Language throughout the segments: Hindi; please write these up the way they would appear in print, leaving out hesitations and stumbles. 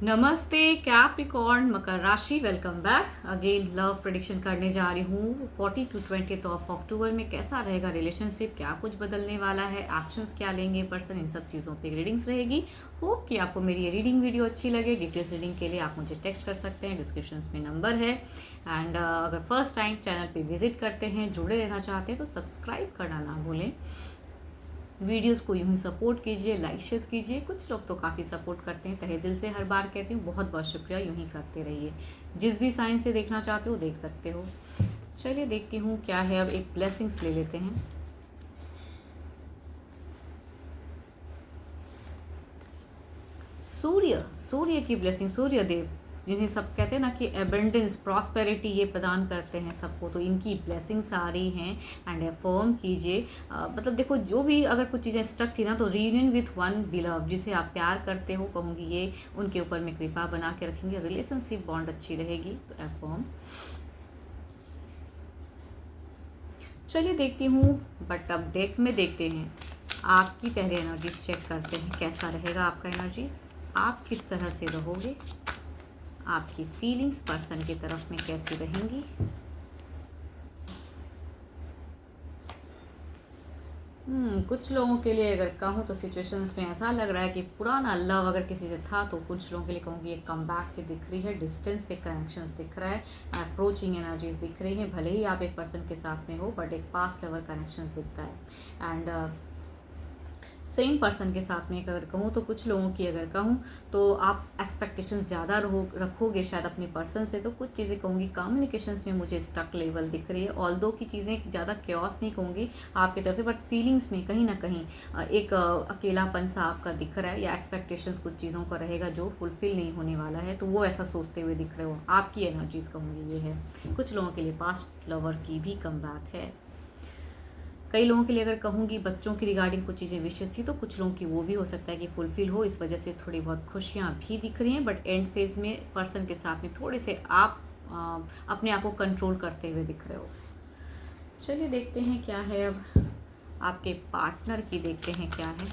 नमस्ते कैप्रिकॉर्न मकर राशि, welcome back again. Love prediction करने जा रही हूँ 40 टू 20 ऑफ अक्टूबर में कैसा रहेगा रिलेशनशिप, क्या कुछ बदलने वाला है, एक्शंस क्या लेंगे पर्सन, इन सब चीज़ों पे रीडिंग्स रहेगी। होप कि आपको मेरी ये रीडिंग वीडियो अच्छी लगे। डिटेल्स रीडिंग के लिए आप मुझे टेक्स्ट कर सकते हैं, डिस्क्रिप्शन में नंबर है। एंड अगर फर्स्ट टाइम चैनल पर विजिट करते हैं, जुड़े रहना चाहते हैं तो सब्सक्राइब करना ना भूलें। वीडियोस को यूं ही सपोर्ट कीजिए, लाइक शेयर कीजिए। कुछ लोग तो काफ़ी सपोर्ट करते हैं, तहे दिल से हर बार कहती हूँ बहुत बहुत शुक्रिया। यूं ही करते रहिए। जिस भी साइन से देखना चाहते हो देख सकते हो। चलिए देखती हूँ क्या है। अब एक ब्लेसिंग्स ले लेते हैं। सूर्य, सूर्य की ब्लेसिंग, सूर्य देव जिन्हें सब कहते हैं ना कि एबेंडेंस प्रॉस्पेरिटी ये प्रदान करते हैं सबको, तो इनकी ब्लेसिंग्स आ रही हैं। एंड अफर्म कीजिए। मतलब देखो, जो भी अगर कुछ चीज़ें स्टक थी ना, तो रीयूनियन विथ वन बिलव जिसे आप प्यार करते हो, कहूँगी ये उनके ऊपर में कृपा बना के रखेंगे। रिलेशनशिप बॉन्ड अच्छी रहेगी, तो अफर्म। चलिए देखती हूँ, बट अब डेक में देखते हैं आपकी पहले एनर्जीज चेक करते हैं कैसा रहेगा आपका एनर्जीज। आप किस तरह से रहोगे, आपकी फीलिंग्स पर्सन की तरफ में कैसी रहेंगी। कुछ लोगों के लिए अगर कहूँ तो सिचुएशंस में ऐसा लग रहा है कि पुराना लव अगर किसी से था, तो कुछ लोगों के लिए कहूँगी एक कम बैक की दिख रही है। डिस्टेंस से कनेक्शंस दिख रहा है, अप्रोचिंग एनर्जीज दिख रही हैं। भले ही आप एक पर्सन के साथ में हो, बट एक पास्ट लेवल कनेक्शंस दिखता है। एंड सेम पर्सन के साथ में अगर कहूँ तो कुछ लोगों की अगर कहूँ तो आप एक्सपेक्टेशंस ज़्यादा रखोगे शायद अपने पर्सन से। तो कुछ चीज़ें कहूँगी कम्युनिकेशंस में मुझे स्टक लेवल दिख रही है। ऑल्दो की चीज़ें ज़्यादा क्योस नहीं कहूँगी आपकी तरफ से, बट फीलिंग्स में कहीं ना कहीं एक अकेलापन सा आपका दिख रहा है, या एक्सपेक्टेशंस कुछ चीज़ों का रहेगा जो फुलफिल नहीं होने वाला है, तो वो ऐसा सोचते हुए दिख रहे हो। आपकी एनर्जीज कहूँगी ये है। कुछ लोगों के लिए पास्ट लवर की भी कम बैक है। कई लोगों के लिए अगर कहूँगी बच्चों की रिगार्डिंग कुछ चीज़ें विशेष थी, तो कुछ लोगों की वो भी हो सकता है कि फुलफिल हो, इस वजह से थोड़ी बहुत खुशियाँ भी दिख रही हैं। बट एंड फेज में पर्सन के साथ में थोड़े से आप अपने आप को कंट्रोल करते हुए दिख रहे हो। चलिए देखते हैं क्या है। अब आपके पार्टनर की देखते हैं क्या है,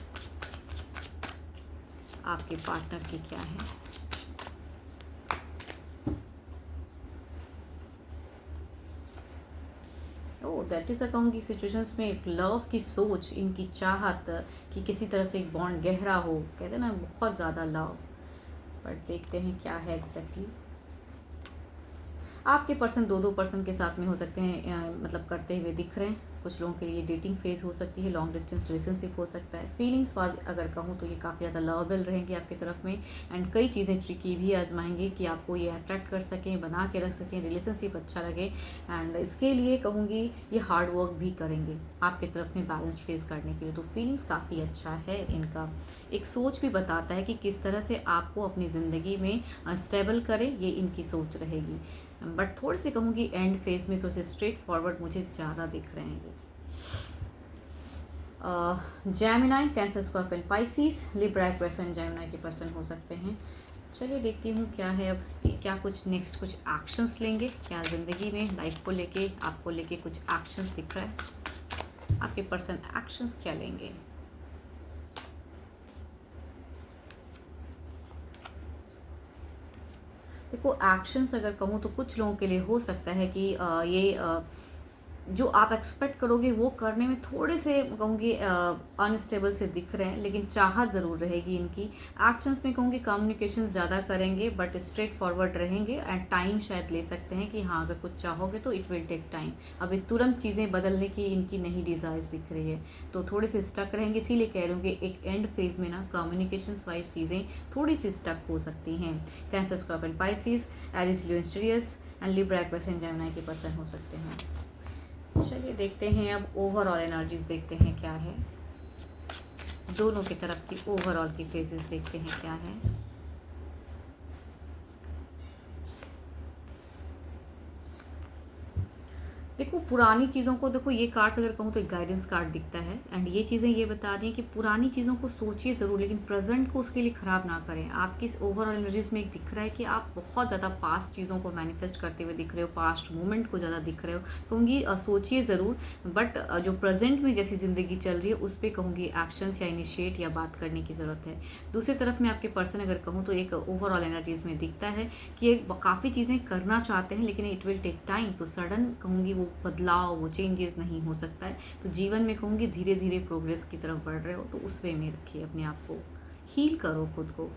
आपके पार्टनर की क्या है। दैट इज़ कहूँगी सिचुएशंस में एक लव की सोच, इनकी चाहत कि किसी तरह से एक बॉन्ड गहरा हो, कहते हैं ना बहुत ज़्यादा लव। बट देखते हैं क्या है एग्जैक्टली। आपके पर्सन दो दो पर्सन के साथ में हो सकते हैं, मतलब करते हुए दिख रहे हैं। कुछ लोगों के लिए डेटिंग फेज हो सकती है, लॉन्ग डिस्टेंस रिलेशनशिप हो सकता है। फीलिंग्स वाज अगर कहूँ तो ये काफ़ी ज़्यादा लवेबल रहेंगे आपकी तरफ में। एंड कई चीज़ें ट्रिकी भी आजमाएंगे कि आपको ये अट्रैक्ट कर सकें, बना के रख सकें, रिलेशनशिप अच्छा लगे। एंड इसके लिए कहूँगी ये हार्ड वर्क भी करेंगे आपकी तरफ में बैलेंस्ड फेस करने के लिए। तो फीलिंग्स काफ़ी अच्छा है इनका। एक सोच भी बताता है कि किस तरह से आपको अपनी ज़िंदगी में स्टेबल करें, ये इनकी सोच रहेगी। बट थोड़ी सी कहूँगी एंड फेज में थोड़े से स्ट्रेट फॉरवर्ड मुझे ज़्यादा दिख रहे हैं। Gemini, cancer, scorpion, Pisces, Libra, person Gemini के पर्सन हो सकते हैं। चलिए देखती हूँ क्या है। अब क्या कुछ नेक्स्ट कुछ एक्शंस लेंगे, क्या ज़िंदगी में लाइफ को लेके आपको लेके कुछ एक्शंस दिख रहा है। आपके पर्सन एक्शंस क्या लेंगे। देखो एक्शंस अगर कहूँ तो कुछ लोगों के लिए हो सकता है कि ये जो आप एक्सपेक्ट करोगे वो करने में थोड़े से कहूँगी अनस्टेबल से दिख रहे हैं, लेकिन चाहत ज़रूर रहेगी इनकी। एक्शंस में कहूँगी कम्युनिकेशन ज़्यादा करेंगे, बट स्ट्रेट फॉरवर्ड रहेंगे। एंड टाइम शायद ले सकते हैं कि हाँ अगर कुछ चाहोगे तो इट विल टेक टाइम। अभी तुरंत चीज़ें बदलने की इनकी नहीं डिज़ायर्स दिख रही है, तो थोड़े से स्टक रहेंगे। इसीलिए कह रही हूँ कि एक एंड फेज में ना कम्युनिकेशन वाइज चीज़ें थोड़ी सी स्टक हो सकती हैं। Cancer, scorpion, pisces, aries, leo, इंस्टीरियस एंड लिब्रा, पर्सन जेमिनी के पर्सन हो सकते हैं। चलिए देखते हैं अब ओवरऑल एनर्जीज देखते हैं क्या है। दोनों की तरफ की ओवरऑल की फेजेस देखते हैं क्या है। देखो पुरानी चीज़ों को, देखो ये कार्ड्स अगर कहूँ तो एक गाइडेंस कार्ड दिखता है, एंड ये चीज़ें ये बता रही हैं कि पुरानी चीज़ों को सोचिए ज़रूर, लेकिन प्रेजेंट को उसके लिए ख़राब ना करें। आपकी इस ओवरऑल एनर्जीज में एक दिख रहा है कि आप बहुत ज़्यादा पास्ट चीज़ों को मैनिफेस्ट करते हुए दिख रहे हो, पास्ट मोमेंट को ज़्यादा दिख रहे हो। कहूँगी सोचिए ज़रूर, बट जो प्रेजेंट में जैसी ज़िंदगी चल रही है उस पर कहूँगी एक्शंस या इनिशिएट या बात करने की ज़रूरत है। दूसरी तरफ मैं आपके पर्सन अगर कहूँ तो एक ओवरऑल एनर्जीज में दिखता है कि एक काफ़ी चीज़ें करना चाहते हैं, लेकिन इट विल टेक टाइम। तो सडन कहूँगी वो बदलाव, वो चेंजेस नहीं हो सकता है। तो जीवन में कहूँगी धीरे धीरे प्रोग्रेस की तरफ बढ़ रहे हो, तो उस वे में रखिए अपने आप को, हील करो खुद को।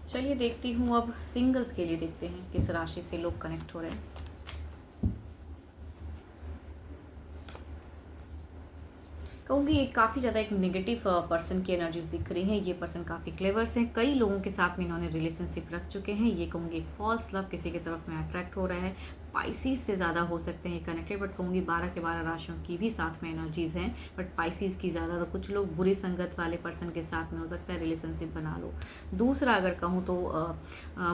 चलिए देखती हूँ अब सिंगल्स के लिए, देखते हैं किस राशि से लोग कनेक्ट हो रहे हैं। कहूँगी एक काफ़ी ज़्यादा एक नेगेटिव पर्सन की एनर्जीज दिख रही हैं। ये पर्सन काफ़ी क्लेवर्स हैं, कई लोगों के साथ में इन्होंने रिलेशनशिप रख चुके हैं। ये कहूँगी एक फॉल्स लव किसी की तरफ में अट्रैक्ट हो रहा है। पाइसीज से ज़्यादा हो सकते हैं कनेक्टेड, बट कहूँगी 12 के 12 राशियों की भी साथ में एनर्जीज हैं, बट पाइसीज की ज़्यादा। तो कुछ लोग बुरी संगत वाले पर्सन के साथ में हो सकता है रिलेशनशिप बना लो। दूसरा अगर कहूँ तो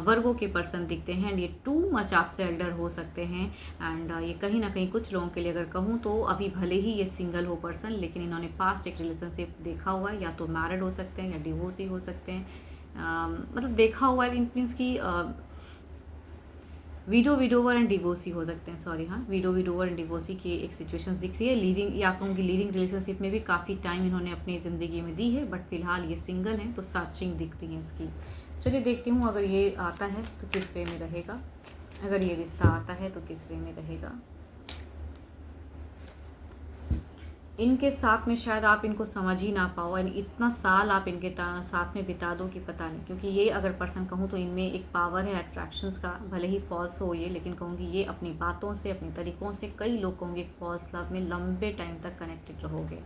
वर्गों के पर्सन दिखते हैं, एंड ये टू मच आपसे एल्डर हो सकते हैं। एंड ये कहीं ना कहीं कुछ लोगों के लिए अगर कहूँ तो अभी भले ही ये सिंगल हो पर्सन, लेकिन इन्होंने पास्ट एक रिलेशनशिप देखा हुआ है, या तो मैरिड हो सकते हैं या डिवोर्स ही हो सकते हैं। मतलब देखा हुआ है, मीन्स की विडोवर एंड डिवोर्सी हो सकते हैं, सॉरी, हाँ, विडोवर एंड डिवोर्सी की एक सिचुएशंस दिख रही है। लिविंग या कहूँगी लिविंग रिलेशनशिप में भी काफ़ी टाइम इन्होंने अपनी ज़िंदगी में दी है, बट फिलहाल ये सिंगल हैं, तो सर्चिंग दिख रही है इसकी। चलिए देखती हूँ अगर ये आता है तो किस वे में रहेगा, अगर ये रिश्ता आता है तो किस वे में रहेगा। इनके साथ में शायद आप इनको समझ ही ना पाओ, एंड इतना साल आप इनके साथ में बिता दो कि पता नहीं, क्योंकि ये अगर पर्सन कहूँ तो इनमें एक पावर है अट्रैक्शंस का, भले ही फॉल्स हो ये, लेकिन कहूँगी ये अपनी बातों से, अपने तरीक़ों से कई लोग कहूँगी एक फॉल्स लव में लंबे टाइम तक कनेक्टेड रहोगे।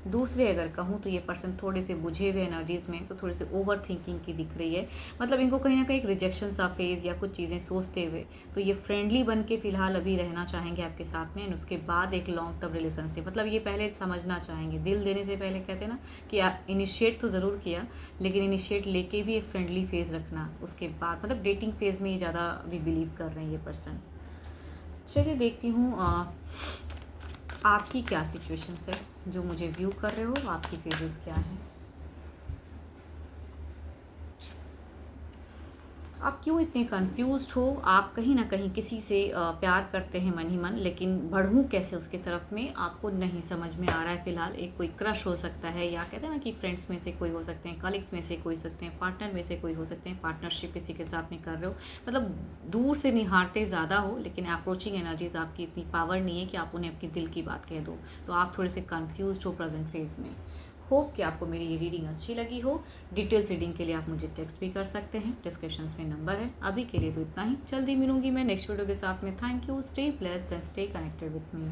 दूसरे अगर कहूँ तो ये पर्सन थोड़े से बुझे हुए एनर्जीज़ में, तो थोड़े से ओवर थिंकिंग की दिख रही है। मतलब इनको कहीं ना कहीं एक रिजेक्शन सा फेज़ या कुछ चीज़ें सोचते हुए, तो ये फ्रेंडली बन के फिलहाल अभी रहना चाहेंगे आपके साथ में, एंड उसके बाद एक लॉन्ग टर्म रिलेशनशिप, मतलब ये पहले समझना चाहेंगे, दिल देने से पहले कहते हैं ना कि इनिशिएट तो ज़रूर किया, लेकिन इनिशिएट लेके भी एक फ्रेंडली फेज़ रखना, उसके बाद मतलब डेटिंग फेज़ में ये ज़्यादा भी बिलीव कर रहे हैं ये पर्सन। चलिए देखती हूँ आपकी क्या सिचुएशंस है, जो मुझे व्यू कर रहे हो आपकी फेजेस क्या हैं। आप क्यों इतने कंफ्यूज्ड हो, आप कहीं ना कहीं किसी से प्यार करते हैं मन ही मन, लेकिन बढ़ूँ कैसे उसकी तरफ में आपको नहीं समझ में आ रहा है फिलहाल। एक कोई क्रश हो सकता है, या कहते हैं ना कि फ्रेंड्स में से कोई हो सकते हैं, कलीग्स में से कोई हो सकते हैं, पार्टनर में से कोई हो सकते हैं, पार्टनरशिप किसी के साथ में कर रहे हो, मतलब दूर से निहारते ज़्यादा हो, लेकिन अप्रोचिंग एनर्जीज आपकी इतनी पावर नहीं है कि आप उन्हें अपनी दिल की बात कह दो। तो आप थोड़े से कन्फ्यूज हो प्रेजेंट फेज में। होप कि आपको मेरी ये रीडिंग अच्छी लगी हो। डिटेल्स रीडिंग के लिए आप मुझे टेक्स्ट भी कर सकते हैं, डिस्क्रिप्शंस में नंबर है। अभी के लिए तो इतना ही, जल्दी मिलूंगी मैं नेक्स्ट वीडियो के साथ में। Thank you, stay blessed and stay connected with me.